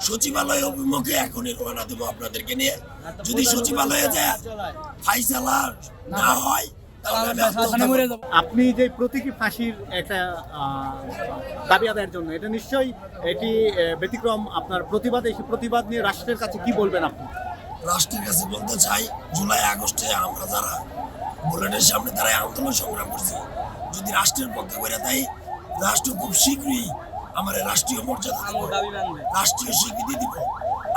সচিবালয় অভিমুখে এখনই রওনা দেবো আপনাদেরকে নিয়ে। যদি সচিবালয়ে যায় ফাইসালা না হয় তাহলে আমি আত্মহত্যা করব। আপনি যে প্রতীকী ফাঁসির একটা দাবি আদায়ের জন্য এটা নিশ্চয়ই এটি ব্যতিক্রম আপনার প্রতিবাদ, এই প্রতিবাদ নিয়ে রাষ্ট্রের কাছে কি বলবেন আপনি? রাষ্ট্রের কাছে বলতে চাই, জুলাই আগস্টে আমরা যারা বুলেটের সামনে দাঁড়ায় আন্দোলন সংগ্রাম করছি, যদি রাষ্ট্রের পক্ষে করে তাই রাষ্ট্র খুব শীঘ্রই আমার রাষ্ট্রীয় মর্যাদা দিব, রাষ্ট্রীয় স্বীকৃতি দিব।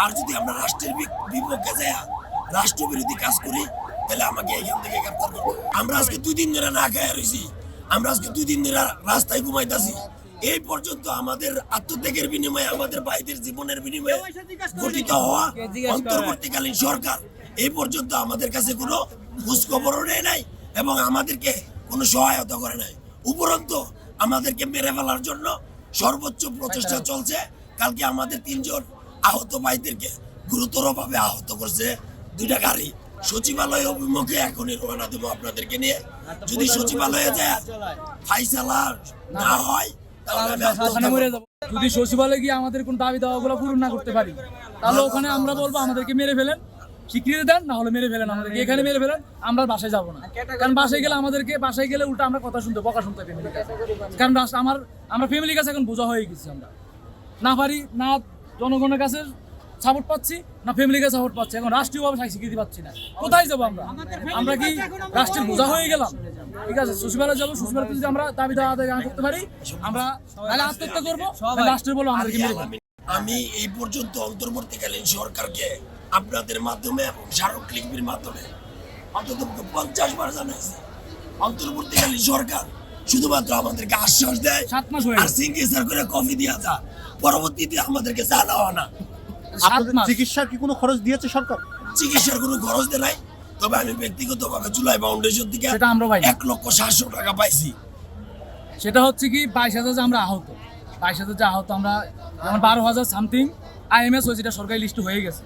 আর যদি আমরা রাষ্ট্রের বিপক্ষে যাই রাষ্ট্রবিরোধী কাজ করি তাহলে আমাকে এখান থেকে গ্রেফতার করবো। আমরা আজকে 2 দিন ধরে না খেয়ে রয়েছি, আমরা আজকে 2 দিন ধরে রাস্তায় ঘুমাইতেছি। এই পর্যন্ত আমাদের আত্মত্যাগের বিনিময়ে, আমাদের ভাইদের জীবনের বিনিময়ে গঠিত হওয়া অন্তর্বর্তীকালীন সরকার এই পর্যন্ত আমাদের কাছে কোনো খোঁজ খবরও নেয় নাই এবং আমাদেরকে কোনো সহায়তা করে নাই। উপরন্তু আমাদেরকে মেরে ফেলার জন্য সর্বোচ্চ প্রচেষ্টা চলছে। কালকে আমাদের 3 জন আহত ভাইদেরকে গুরুতরভাবে আহত করছে 2টা গাড়ি। সচিবালয় অভিমুখে এখনই রওনা দেবো আপনাদেরকে নিয়ে। যদি সচিবালয়ে যায় ফাইসালা না হয় তাহলে আমি আত্মহত্যা করব। যদি সচিবালয়ে গিয়ে আমাদের কোন দাবি দাওয়াগুলো পূরণ না করতে পারি তাহলে ওখানে আমরা বলবো আমাদেরকে মেরে ফেলেন, স্বীকৃতি দেন, না হলে মেরে ফেলেন আমাদেরকে, এখানে মেরে ফেলেন, আমরা বাসায় যাবো না। কারণ বাসায় গেলে উল্টা আমরা কথা শুনতে, বকা শুনতে ফ্যামিলির কাছে। কারণ আমরা ফ্যামিলির কাছে এখন বোঝা হয়ে গেছি, আমরা না পারি না জনগণের কাছে সাপোর্ট পাচ্ছি, না ফ্যামিলির কাছে সাপোর্ট পাচ্ছি। এখন রাষ্ট্রীয়ভাবে স্বীকৃতি পাচ্ছি না, কোথায় যাবো আমরা কি রাষ্ট্রের বোঝা হয়ে গেলাম? ঠিক আছে, সচিবালয় যাবো, সচিবালয় যদি আমরা দাবি দাওয়া আদায় করতে পারি আমরা তাহলে আত্মহত্যা করবো, রাষ্ট্রের বলো আমাদেরকে মেরে ফেলবে। আমি এই পর্যন্ত অন্তর্বর্তীকালীন সরকারকে আপনাদের মাধ্যমে এবং স্মারকলিপির মাধ্যমে অন্তত 50 বার জানাইছি। অন্তর্বর্তীকালীন সরকার শুধুমাত্র আমাদেরকে আশ্বাস দেয় 7 মাস আর সিঙ্গেসার করে কফি দিয়া যা, পরবর্তীতে আমাদেরকে জানাও না। চিকিৎসার কি কোনো খরচ দিয়েছে সরকার? চিকিৎসার কোনো খরচ দেয় নাই, তবে আমি ব্যক্তিগতভাবে জুলাই ফাউন্ডেশন থেকে 1,700,000 টাকা পাইছি। সেটা হচ্ছে কি 22,000 যে আমরা আহত, 22,000 যে আহত আমরা, যেমন 12,000 সামথিং আইএমএস হয়েছে, এটা সরকারি লিস্ট হয়ে গেছে।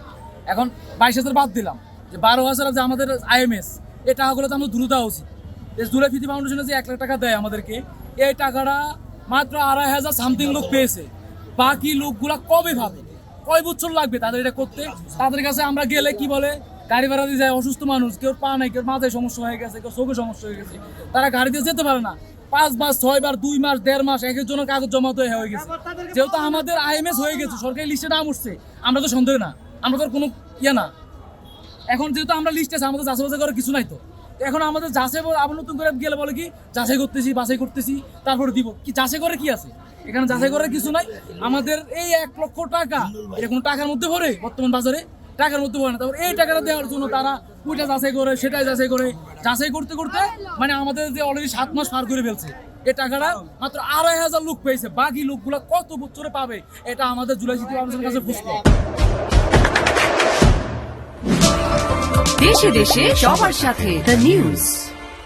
এখন 22,000 বাদ দিলাম, যে 12,000 যে আমাদের আইএমএস, এই টাকাগুলো তো আমরা দ্রুত দেওয়া উচিত। জুলাই ফিতি ফাউন্ডেশনে যে 1 লাখ টাকা দেয় আমাদেরকে, এই টাকাটা মাত্র 2,500 সামথিং লোক পেয়েছে। বাকি লোকগুলা কবে ভাবে, কয় বছর লাগবে তাদের এটা করতে? তাদের কাছে আমরা গেলে কি বলে, গাড়ি ভাড়া দিয়ে যায়, অসুস্থ মানুষ, কেউ পা নাই, কেউ মাথায় সমস্যা হয়ে গেছে, কেউ চোখে সমস্যা হয়ে গেছে, তারা গাড়িতে যেতে পারে না। 5 মাস 6 বার 2 মাস 1.5 মাস এক একজনের কাগজ জমা হয়ে গেছে। যেহেতু আমাদের আইএমএস হয়ে গেছে, সরকারি লিস্টে নাম উঠছে, আমরা তো সন্দেহ না, আমরা তো কোনো ইয়ে না। এখন যেহেতু আমরা লিস্টে আছে, আমাদের যাচাই বাছাই করার কিছু নাই। তো এখন আমাদের যাচাই আবার নতুন করে গেলে বলে কি যাচাই করতেছি, বাছাই করতেছি, তারপরে দিব কি? যাচাই করে কি আছে এখানে? যাচাই করার কিছু নাই। আমাদের এই 1 লক্ষ টাকা, এটা কোনো টাকার মধ্যে ভরে? বর্তমান বাজারে টাকার মধ্যে ভরে না। তারপর এই টাকাটা দেওয়ার জন্য তারা ওইটা যাচাই করে, সেটাই যাচাই করে, যাচাই করতে করতে মানে আমাদের যে অলরেডি 7 মাস পার করে ফেলছে। এই টাকাটা মাত্র 2,500 লোক পেয়েছে, বাকি লোকগুলো কত বছরে পাবে এটা আমাদের জুলাই সিটি ফাউন্ডেশনের কাছে প্রশ্ন। দেশে দেশে সবার সাথে দ্য নিউজ।